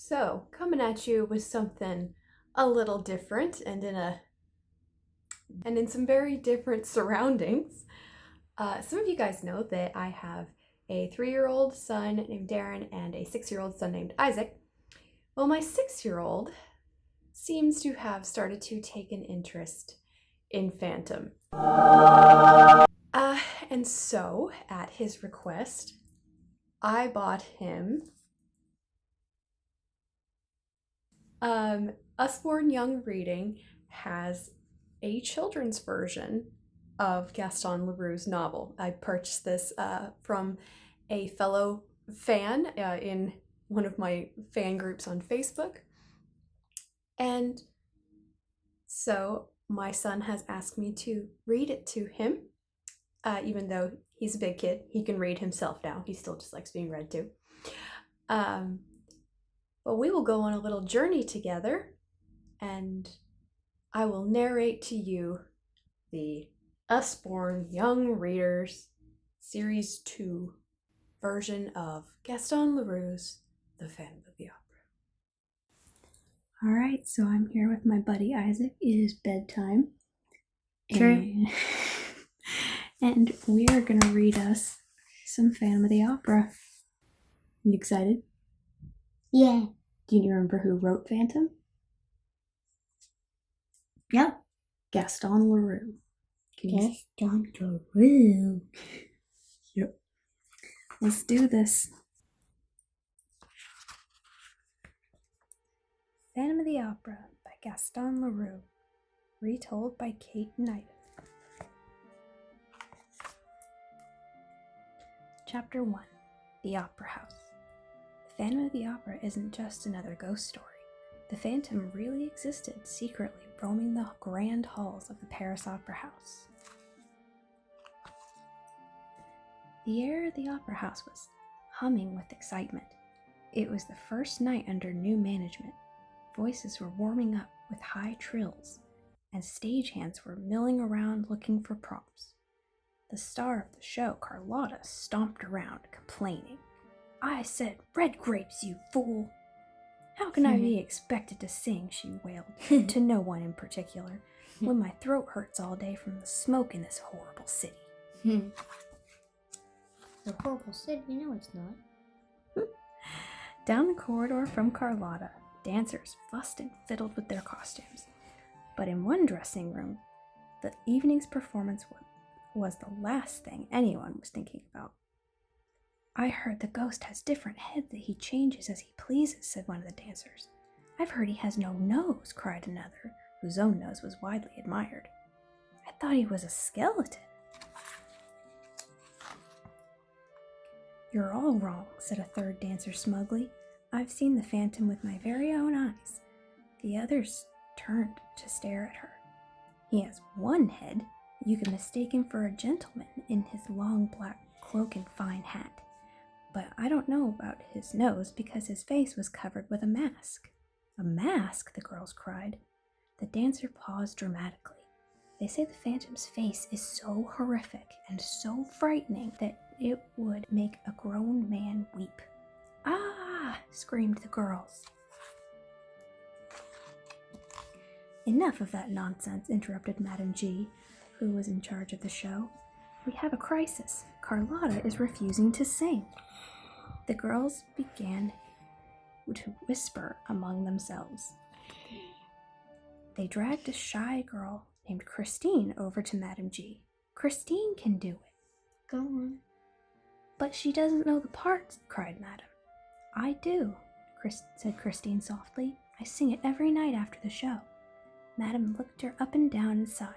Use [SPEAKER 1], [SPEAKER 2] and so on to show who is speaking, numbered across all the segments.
[SPEAKER 1] So, coming at you with something a little different and in some very different surroundings. Some of you guys know that I have a 3-year-old son named Darren and a 6-year-old son named Isaac. Well, my 6-year-old seems to have started to take an interest in Phantom. And so, at his request, I bought him Usborne Young Reading has a children's version of Gaston Leroux's novel. I purchased this from a fellow fan in one of my fan groups on Facebook. And so my son has asked me to read it to him. Even though he's a big kid, he can read himself now. He still just likes being read to. But we will go on a little journey together, and I will narrate to you the Usborne Young Readers Series 2 version of Gaston Leroux's The Phantom of the Opera. Alright, so I'm here with my buddy Isaac. It is bedtime.
[SPEAKER 2] True.
[SPEAKER 1] And we are going to read us some Phantom of the Opera. You excited?
[SPEAKER 2] Yeah.
[SPEAKER 1] Do you remember who wrote Phantom?
[SPEAKER 2] Yep.
[SPEAKER 1] Gaston Leroux.
[SPEAKER 2] Gaston Leroux.
[SPEAKER 1] Yep. Let's do this. Phantom of the Opera by Gaston Leroux. Retold by Kate Knight. Chapter 1. The Opera House. The Phantom of the Opera isn't just another ghost story. The Phantom really existed secretly roaming the grand halls of the Paris Opera House. The air of the Opera House was humming with excitement. It was the first night under new management. Voices were warming up with high trills, and stagehands were milling around looking for props. The star of the show, Carlotta, stomped around, complaining. "I said red grapes, you fool! How can I be expected to sing," she wailed, to no one in particular, "when my throat hurts all day from the smoke in this horrible city?"
[SPEAKER 2] The horrible city? No, it's not.
[SPEAKER 1] Down the corridor from Carlotta, dancers fussed and fiddled with their costumes. But in one dressing room, the evening's performance was the last thing anyone was thinking about. "I heard the ghost has different heads that he changes as he pleases," said one of the dancers. "I've heard he has no nose," cried another, whose own nose was widely admired. "I thought he was a skeleton." "You're all wrong," said a third dancer smugly. "I've seen the Phantom with my very own eyes." The others turned to stare at her. "He has one head. You can mistake him for a gentleman in his long black cloak and fine hat. But I don't know about his nose because his face was covered with a mask." "A mask?" the girls cried. The dancer paused dramatically. "They say the Phantom's face is so horrific and so frightening that it would make a grown man weep." "Ah!" screamed the girls. "Enough of that nonsense," interrupted Madame G, who was in charge of the show. "We have a crisis. Carlotta is refusing to sing." The girls began to whisper among themselves. They dragged a shy girl named Christine over to Madame G. "Christine can do it."
[SPEAKER 2] Go on.
[SPEAKER 1] "But she doesn't know the parts," cried Madame. "I do," said Christine softly. "I sing it every night after the show." Madame looked her up and down and sighed.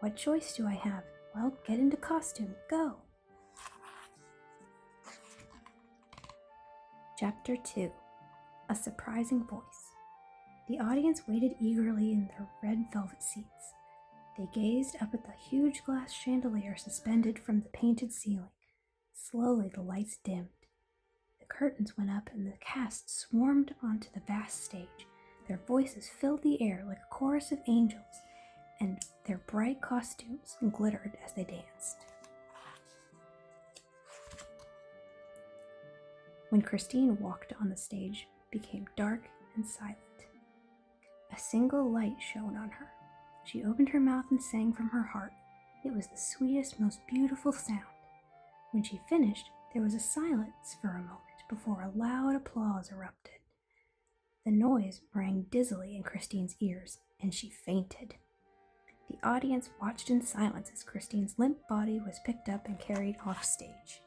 [SPEAKER 1] "What choice do I have? Well, get into costume. Go." Chapter 2. A Surprising Voice. The audience waited eagerly in their red velvet seats. They gazed up at the huge glass chandelier suspended from the painted ceiling. Slowly the lights dimmed. The curtains went up and the cast swarmed onto the vast stage. Their voices filled the air like a chorus of angels, and their bright costumes glittered as they danced. When Christine walked on the stage, became dark and silent. A single light shone on her. She opened her mouth and sang from her heart. It was the sweetest, most beautiful sound. When she finished, there was a silence for a moment before a loud applause erupted. The noise rang dizzily in Christine's ears, and she fainted. The audience watched in silence as Christine's limp body was picked up and carried off stage.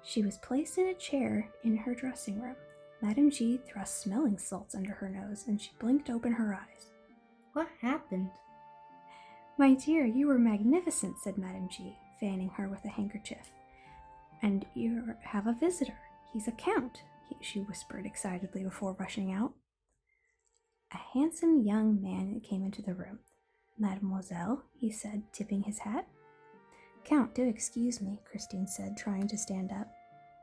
[SPEAKER 1] She was placed in a chair in her dressing room. Madame G thrust smelling salts under her nose, and she blinked open her eyes.
[SPEAKER 2] What happened?
[SPEAKER 1] "My dear, you were magnificent," said Madame G, fanning her with a handkerchief. "And you have a visitor. He's a count," she whispered excitedly before rushing out. A handsome young man came into the room. "Mademoiselle," he said, tipping his hat. "Count, do excuse me," Christine said, trying to stand up.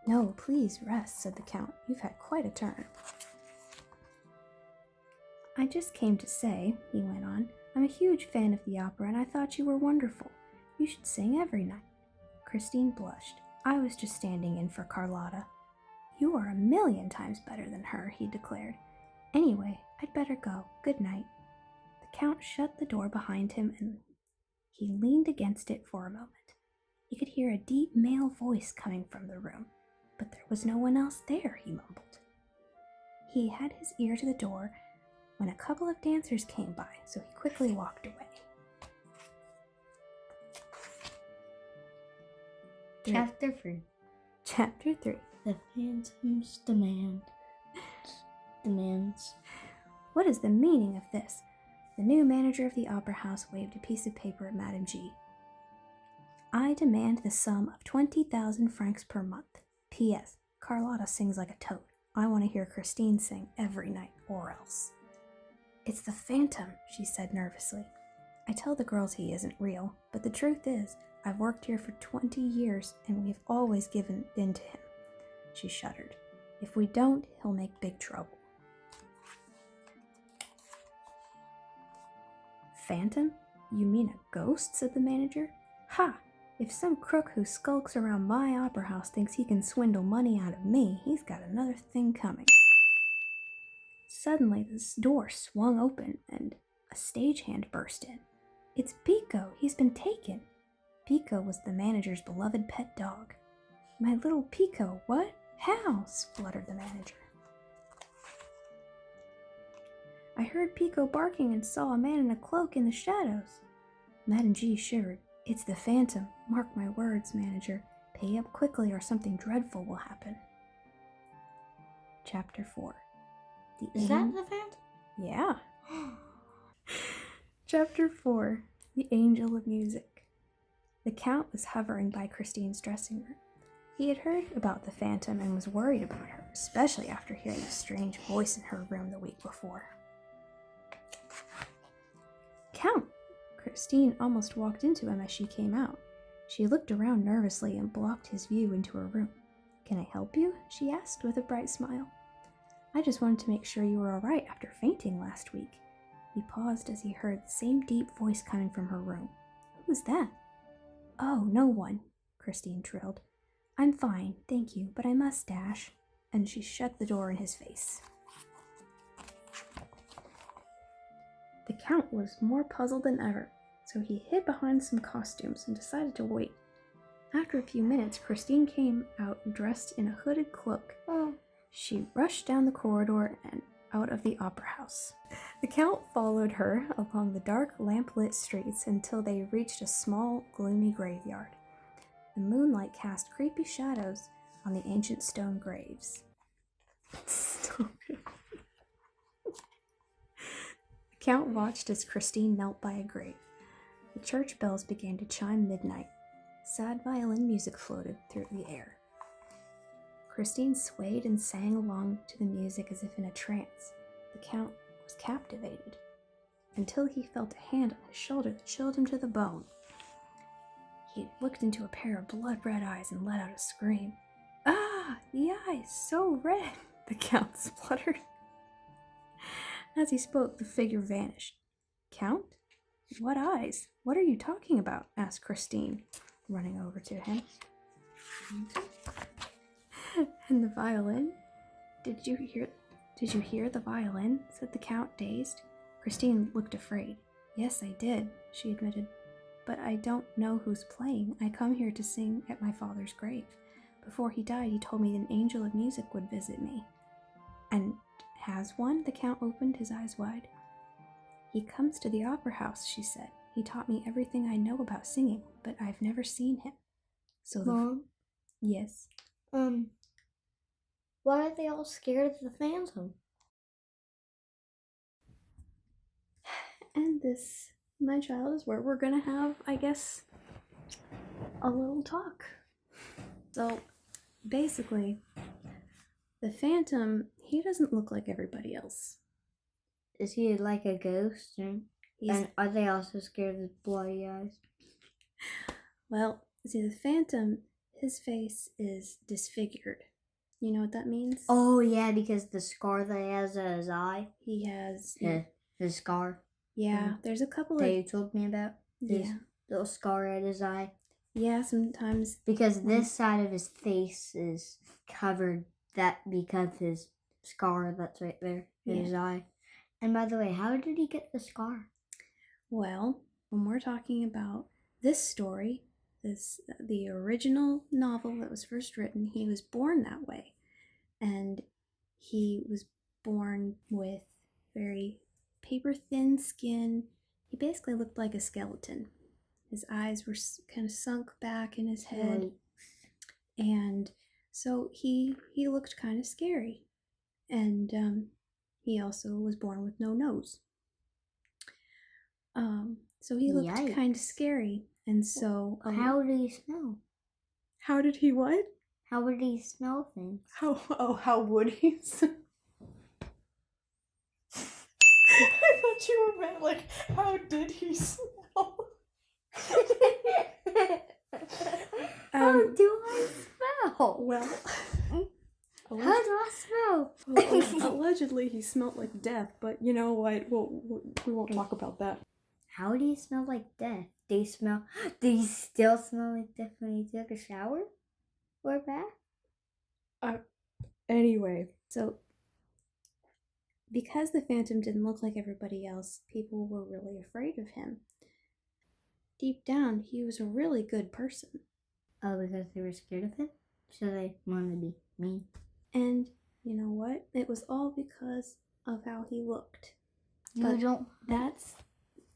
[SPEAKER 1] "No, please rest," said the Count. "You've had quite a turn." "I just came to say," he went on, "I'm a huge fan of the opera and I thought you were wonderful. You should sing every night." Christine blushed. "I was just standing in for Carlotta." "You are a million times better than her," he declared. "Anyway, I'd better go. Good night." The Count shut the door behind him and he leaned against it for a moment. He could hear a deep male voice coming from the room, but there was no one else there, he mumbled. He had his ear to the door when a couple of dancers came by, so he quickly walked away.
[SPEAKER 2] Chapter 3.
[SPEAKER 1] Chapter 3.
[SPEAKER 2] The Phantom's demands.
[SPEAKER 1] What is the meaning of this? The new manager of the opera house waved a piece of paper at Madame G. "I demand the sum of 20,000 francs per month. P.S. Carlotta sings like a toad. I want to hear Christine sing every night, or else." "It's the Phantom," she said nervously. "I tell the girls he isn't real, but the truth is, I've worked here for 20 years and we've always given in to him." She shuddered. "If we don't, he'll make big trouble." "Phantom? You mean a ghost?" said the manager. "Ha! If some crook who skulks around my opera house thinks he can swindle money out of me, he's got another thing coming." Suddenly, this door swung open and a stagehand burst in. "It's Pico! He's been taken!" Pico was the manager's beloved pet dog. "My little Pico, what? How?" spluttered the manager. "I heard Pico barking and saw a man in a cloak in the shadows." Madame G shivered. "It's the Phantom. Mark my words, manager. Pay up quickly or something dreadful will happen." Chapter 4.
[SPEAKER 2] Is that the Phantom?
[SPEAKER 1] Yeah. Chapter 4. The Angel of Music. The Count was hovering by Christine's dressing room. He had heard about the Phantom and was worried about her, especially after hearing a strange voice in her room the week before. "Count!" Christine almost walked into him as she came out. She looked around nervously and blocked his view into her room. "Can I help you?" she asked with a bright smile. "I just wanted to make sure you were all right after fainting last week." He paused as he heard the same deep voice coming from her room. "Who was that?" "Oh, no one," Christine trilled. "I'm fine, thank you, but I must dash." And she shut the door in his face. The Count was more puzzled than ever, so he hid behind some costumes and decided to wait. After a few minutes, Christine came out dressed in a hooded cloak. She rushed down the corridor and out of the opera house. The Count followed her along the dark, lamp-lit streets until they reached a small, gloomy graveyard. The moonlight cast creepy shadows on the ancient stone graves. Stop it. The Count watched as Christine knelt by a grave. The church bells began to chime midnight. Sad violin music floated through the air. Christine swayed and sang along to the music as if in a trance. The Count was captivated, until he felt a hand on his shoulder that chilled him to the bone. He looked into a pair of blood-red eyes and let out a scream. "Ah, the eyes, so red!" the Count spluttered. As he spoke, the figure vanished. "Count? What eyes? What are you talking about?" asked Christine, running over to him. And the violin? Did you hear the violin? Said the Count, dazed. Christine looked afraid. Yes, I did, she admitted. But I don't know who's playing. I come here to sing at my father's grave. Before he died, he told me an angel of music would visit me. And has one? The Count opened his eyes wide. He comes to the opera house, she said. He taught me everything I know about singing, but I've never seen him. So
[SPEAKER 2] Mom?
[SPEAKER 1] Yes?
[SPEAKER 2] Why are they all scared of the Phantom?
[SPEAKER 1] And this, my child, is where we're gonna have, I guess, a little talk. So, basically, the Phantom, he doesn't look like everybody else.
[SPEAKER 2] Is he like a ghost? And are they also scared of his bloody eyes?
[SPEAKER 1] Well, see, the Phantom, his face is disfigured. You know what that means?
[SPEAKER 2] Oh, yeah, because the scar that he has on his eye.
[SPEAKER 1] He has...
[SPEAKER 2] his scar.
[SPEAKER 1] Yeah, there's a couple
[SPEAKER 2] that
[SPEAKER 1] of...
[SPEAKER 2] you told me about? His little scar at his eye.
[SPEAKER 1] Yeah, sometimes...
[SPEAKER 2] Because this side of his face is covered because his scar that's right there in his eye. And by the way, how did he get the scar?
[SPEAKER 1] Well, when we're talking about this story, the original novel that was first written, he was born that way. And he was born with very paper-thin skin. He basically looked like a skeleton. His eyes were kind of sunk back in his head.
[SPEAKER 2] Right.
[SPEAKER 1] And so he looked kind of scary. And he also was born with no nose. So he looked kind of scary. And so...
[SPEAKER 2] How did he smell?
[SPEAKER 1] How did he what?
[SPEAKER 2] How would he smell things?
[SPEAKER 1] How would he smell? I thought you were meant like, how did he smell?
[SPEAKER 2] How do I smell?
[SPEAKER 1] Well...
[SPEAKER 2] How do I smell?
[SPEAKER 1] Well, allegedly he smelled like death, but you know what? We won't talk about that.
[SPEAKER 2] How do you smell like death? Do you still smell like death when you took a shower? Or bath?
[SPEAKER 1] Anyway, so because the Phantom didn't look like everybody else, people were really afraid of him. Deep down, he was a really good person.
[SPEAKER 2] Oh, because they were scared of him? So they wanted to be mean.
[SPEAKER 1] And you know what? It was all because of how he looked. That's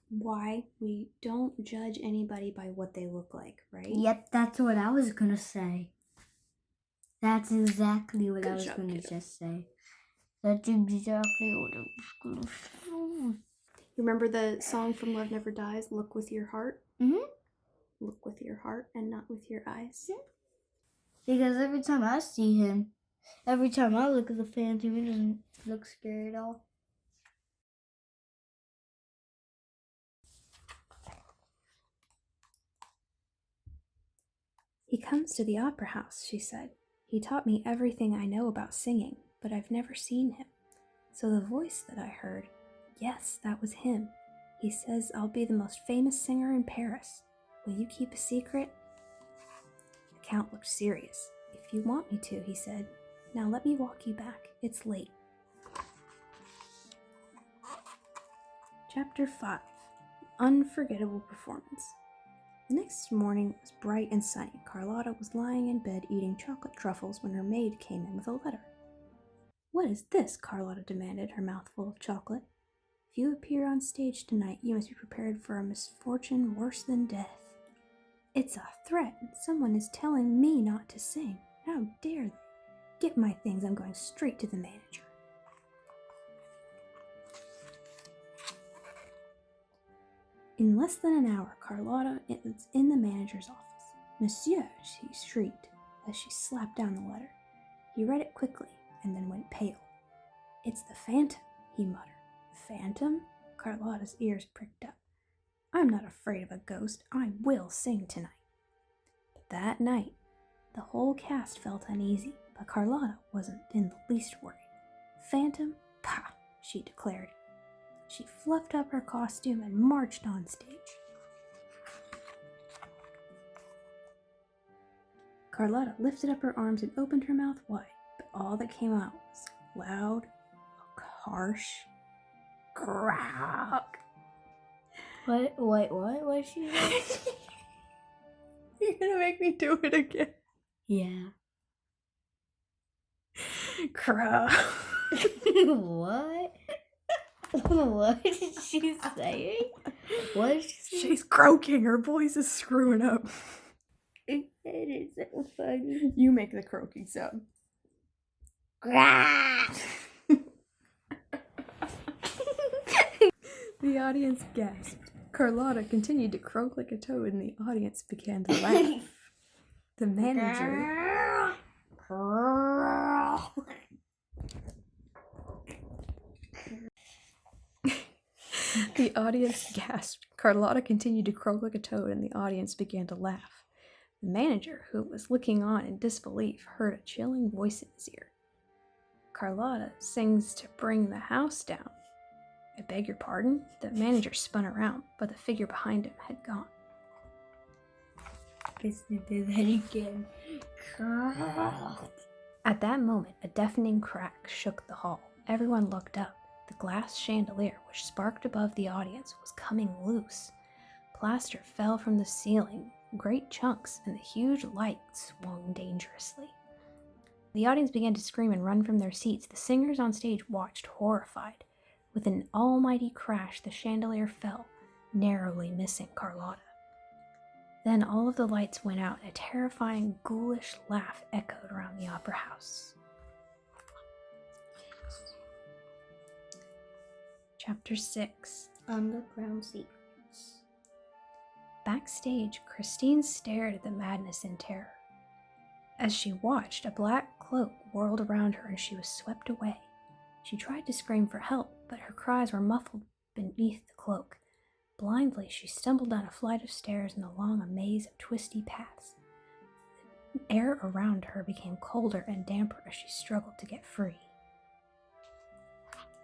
[SPEAKER 1] why we don't judge anybody by what they look like, right?
[SPEAKER 2] Yep, that's what I was gonna say. That's exactly what I was gonna just say. That's exactly what I was gonna say.
[SPEAKER 1] Remember the song from Love Never Dies, Look With Your Heart?
[SPEAKER 2] Mm-hmm.
[SPEAKER 1] Look with your heart and not with your eyes.
[SPEAKER 2] Because every time I see him, every time I look at the Phantom, he doesn't look scary at all.
[SPEAKER 1] He comes to the opera house, she said. He taught me everything I know about singing, but I've never seen him. So the voice that I heard, yes, that was him. He says I'll be the most famous singer in Paris. Will you keep a secret? The Count looked serious. If you want me to, he said. Now let me walk you back. It's late. Chapter 5. Unforgettable Performance. The next morning was bright and sunny. Carlotta was lying in bed eating chocolate truffles when her maid came in with a letter. What is this? Carlotta demanded, her mouth full of chocolate. If you appear on stage tonight, you must be prepared for a misfortune worse than death. It's a threat. Someone is telling me not to sing. How dare they? Get my things. I'm going straight to the manager. In less than an hour, Carlotta was in the manager's office. Monsieur, she shrieked as she slapped down the letter. He read it quickly and then went pale. It's the Phantom, he muttered. Phantom? Carlotta's ears pricked up. I'm not afraid of a ghost. I will sing tonight. But that night, the whole cast felt uneasy, but Carlotta wasn't in the least worried. Phantom? Pah! She declared. She fluffed up her costume and marched on stage. Carlotta lifted up her arms and opened her mouth wide. but all that came out was loud, harsh croak.
[SPEAKER 2] What? Wait, what? What did she say?
[SPEAKER 1] You're gonna make me do it again.
[SPEAKER 2] Yeah.
[SPEAKER 1] Croak.
[SPEAKER 2] What? What is she saying? What is she saying?
[SPEAKER 1] She's croaking. Her voice is screwing up.
[SPEAKER 2] It is so funny.
[SPEAKER 1] You make the croaking sound. The audience gasped. Carlotta continued to croak like a toad, and the audience began to laugh. The manager... The audience gasped. Carlotta continued to croak like a toad, and the audience began to laugh. The manager, who was looking on in disbelief, heard a chilling voice in his ear. Carlotta sings to bring the house down. I beg your pardon? The manager spun around, but the figure behind him had gone.
[SPEAKER 2] Listen to that again.
[SPEAKER 1] At that moment, a deafening crack shook the hall. Everyone looked up. The glass chandelier, which sparked above the audience, was coming loose. Plaster fell from the ceiling, great chunks, and the huge light swung dangerously. The audience began to scream and run from their seats. The singers on stage watched, horrified. With an almighty crash, the chandelier fell, narrowly missing Carlotta. Then all of the lights went out, and a terrifying, ghoulish laugh echoed around the opera house. Chapter 6.
[SPEAKER 2] Underground Secrets.
[SPEAKER 1] Backstage, Christine stared at the madness in terror. As she watched, a black cloak whirled around her and she was swept away. She tried to scream for help, but her cries were muffled beneath the cloak. Blindly, she stumbled down a flight of stairs and along a maze of twisty paths. The air around her became colder and damper as she struggled to get free.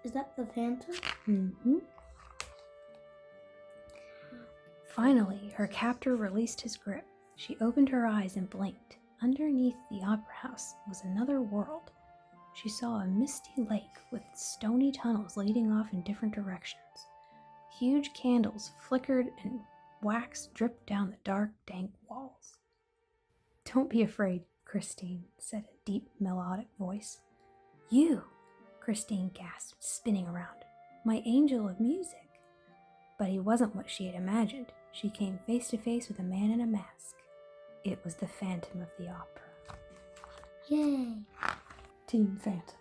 [SPEAKER 2] Is that the Phantom?
[SPEAKER 1] Mm-hmm. Finally, her captor released his grip. She opened her eyes and blinked. Underneath the opera house was another world. She saw a misty lake with stony tunnels leading off in different directions. Huge candles flickered and wax dripped down the dark, dank walls. "Don't be afraid, Christine," said a deep, melodic voice. "You!" Christine gasped, spinning around. "My angel of music." But he wasn't what she had imagined. She came face to face with a man in a mask. It was the Phantom of the Opera.
[SPEAKER 2] Yay!
[SPEAKER 1] Team Phantom.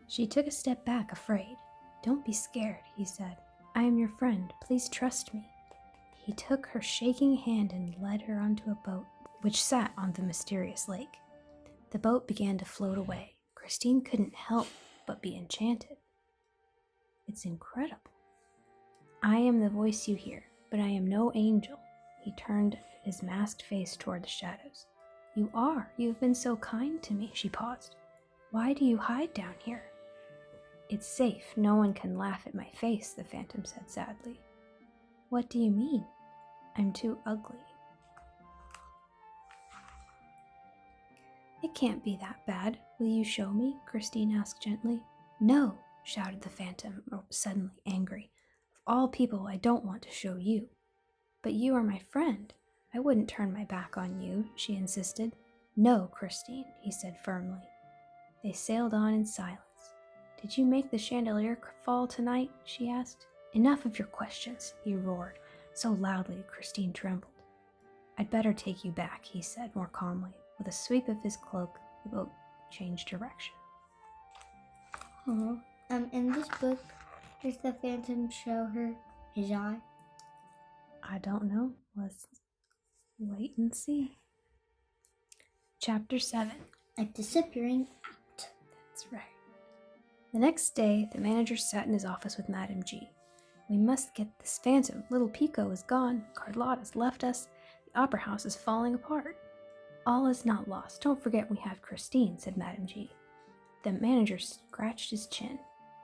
[SPEAKER 1] She took a step back, afraid. "Don't be scared," he said. "I am your friend. Please trust me." He took her shaking hand and led her onto a boat, which sat on the mysterious lake. The boat began to float away. Christine couldn't help but be enchanted. "It's incredible. I am the voice you hear, but I am no angel." He turned his masked face toward the shadows. "You are. You have been so kind to me." She paused. "Why do you hide down here?" "It's safe. No one can laugh at my face," the Phantom said sadly. "What do you mean?" "I'm too ugly." "It can't be that bad. Will you show me?" Christine asked gently. "No," shouted the Phantom, suddenly angry. "Of all people, I don't want to show you." "But you are my friend. I wouldn't turn my back on you," she insisted. "No, Christine," he said firmly. They sailed on in silence. "Did you make the chandelier fall tonight?" she asked. "Enough of your questions," he roared, so loudly Christine trembled. "I'd better take you back," he said more calmly. With a sweep of his cloak, the boat changed direction.
[SPEAKER 2] Oh, in this book, does the Phantom show her his eye?
[SPEAKER 1] I don't know. Let's wait and see. Chapter 7.
[SPEAKER 2] A disappearing act.
[SPEAKER 1] That's right. The next day, the manager sat in his office with Madame G. "We must get this Phantom. Little Pico is gone. Carlotta's left us. The opera house is falling apart." "All is not lost. Don't forget we have Christine," said Madame G. The manager scratched his chin.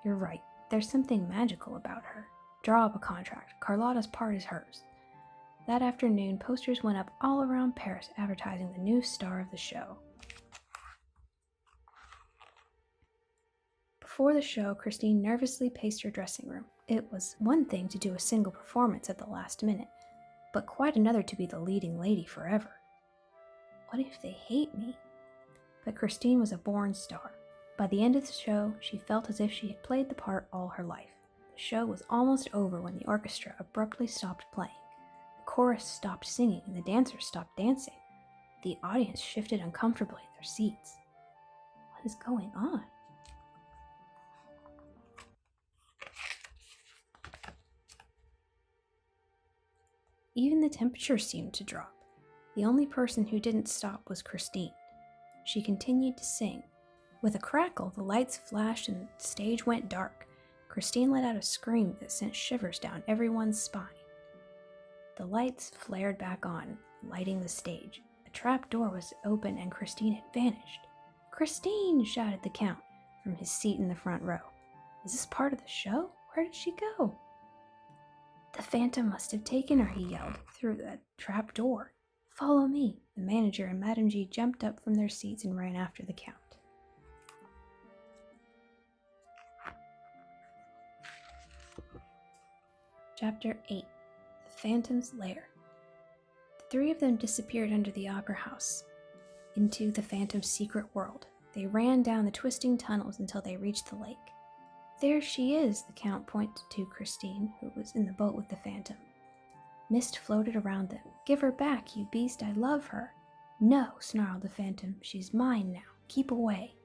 [SPEAKER 1] "You're right. There's something magical about her. Draw up a contract. Carlotta's part is hers." That afternoon, posters went up all around Paris advertising the new star of the show. Before the show, Christine nervously paced her dressing room. It was one thing to do a single performance at the last minute, but quite another to be the leading lady forever. What if they hate me? But Christine was a born star. By the end of the show, she felt as if she had played the part all her life. The show was almost over when the orchestra abruptly stopped playing. The chorus stopped singing and the dancers stopped dancing. The audience shifted uncomfortably in their seats. What is going on? Even the temperature seemed to drop. The only person who didn't stop was Christine. She continued to sing. With a crackle, the lights flashed and the stage went dark. Christine let out a scream that sent shivers down everyone's spine. The lights flared back on, lighting the stage. A trap door was open and Christine had vanished. "Christine!" shouted the Count from his seat in the front row. "Is this part of the show? Where did she go?" "The Phantom must have taken her," he yelled, "through that trap door. Follow me." The manager and Madame G jumped up from their seats and ran after the Count. Chapter 8. The Phantom's Lair. The three of them disappeared under the opera house, into the Phantom's secret world. They ran down the twisting tunnels until they reached the lake. "There she is," the Count pointed to Christine, who was in the boat with the Phantom. Mist floated around them. "Give her back, you beast, I love her." "No," snarled the Phantom, "she's mine now. Keep away."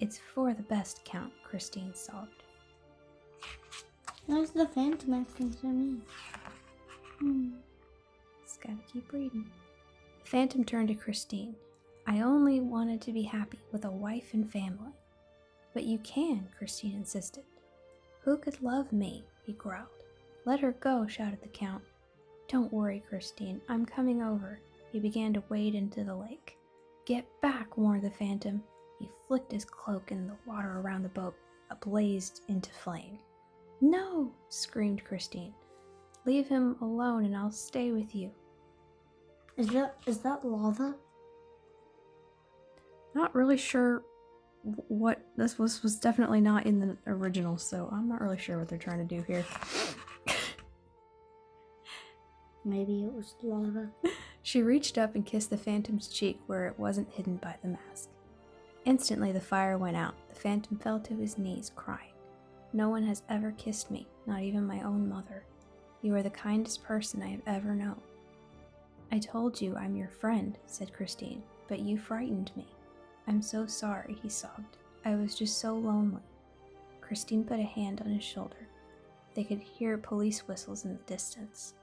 [SPEAKER 1] "It's for the best, Count," Christine sobbed.
[SPEAKER 2] Why's the Phantom acting so mean?
[SPEAKER 1] Just gotta keep reading. The Phantom turned to Christine. "I only wanted to be happy with a wife and family." "But you can," Christine insisted. "Who could love me?" he growled. "Let her go," shouted the Count. "Don't worry, Christine, I'm coming over." He began to wade into the lake. "Get back," warned the Phantom. He flicked his cloak and the water around the boat blazed into flame. "No!" screamed Christine. "Leave him alone and I'll stay with you."
[SPEAKER 2] Is that lava?
[SPEAKER 1] Not really sure what this was definitely not in the original, so I'm not really sure what they're trying to do here.
[SPEAKER 2] Maybe it was lava.
[SPEAKER 1] She reached up and kissed the Phantom's cheek where it wasn't hidden by the mask. Instantly the fire went out. The Phantom fell to his knees, crying. "No one has ever kissed me, not even my own mother. You are the kindest person I have ever known." "I told you I'm your friend," said Christine, "but you frightened me." "I'm so sorry," he sobbed. "I was just so lonely." Christine put a hand on his shoulder. They could hear police whistles in the distance.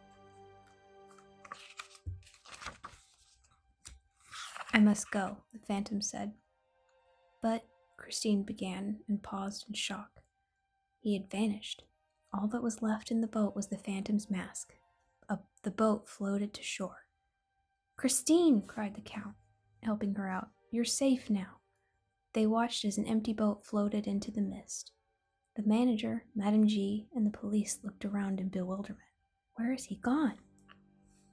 [SPEAKER 1] "I must go," the Phantom said. "But," Christine began and paused in shock. He had vanished. All that was left in the boat was the Phantom's mask. The boat floated to shore. "Christine!" cried the Count, helping her out. "You're safe now." They watched as an empty boat floated into the mist. The manager, Madame G, and the police looked around in bewilderment. Where is he gone?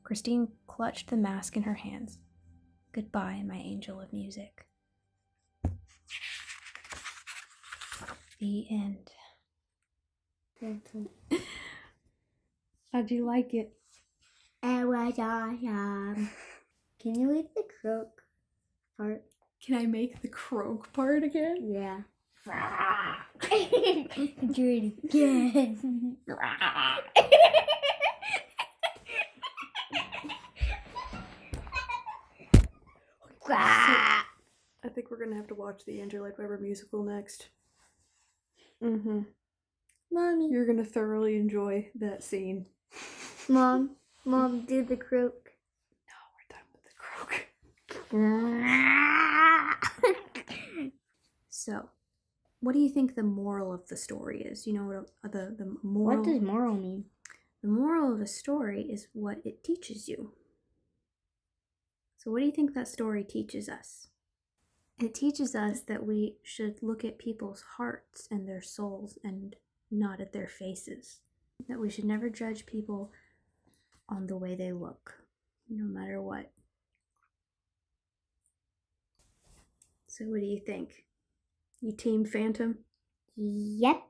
[SPEAKER 1] Christine clutched the mask in her hands. "Goodbye, my angel of music." The end. How'd you like it?
[SPEAKER 2] It was awesome. Can you read the croak part?
[SPEAKER 1] Can I make the croak part again?
[SPEAKER 2] Yeah. Do it again.
[SPEAKER 1] I think we're gonna have to watch the Andrew Lloyd Webber musical next.
[SPEAKER 2] Mommy.
[SPEAKER 1] You're gonna thoroughly enjoy that scene.
[SPEAKER 2] Mom, do the croak.
[SPEAKER 1] No, we're done with the croak. So, what do you think the moral of the story is? You know what the moral?
[SPEAKER 2] What does moral mean?
[SPEAKER 1] The moral of a story is what it teaches you. So what do you think that story teaches us? It teaches us that we should look at people's hearts and their souls and not at their faces. That we should never judge people on the way they look, no matter what. So what do you think? You team Phantom?
[SPEAKER 2] Yep.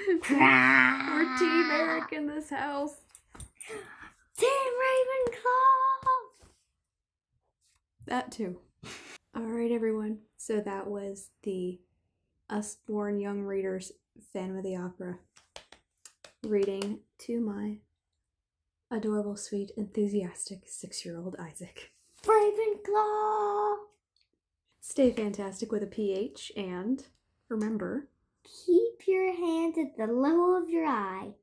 [SPEAKER 1] We're Team Eric in this house.
[SPEAKER 2] Team Ravenclaw!
[SPEAKER 1] That too. All right, everyone. So that was the Usborne Young Readers Phantom of the Opera reading to my adorable, sweet, enthusiastic 6-year-old Isaac.
[SPEAKER 2] Ravenclaw!
[SPEAKER 1] Stay fantastic with a PH, and remember,
[SPEAKER 2] keep your hand at the low of your eye.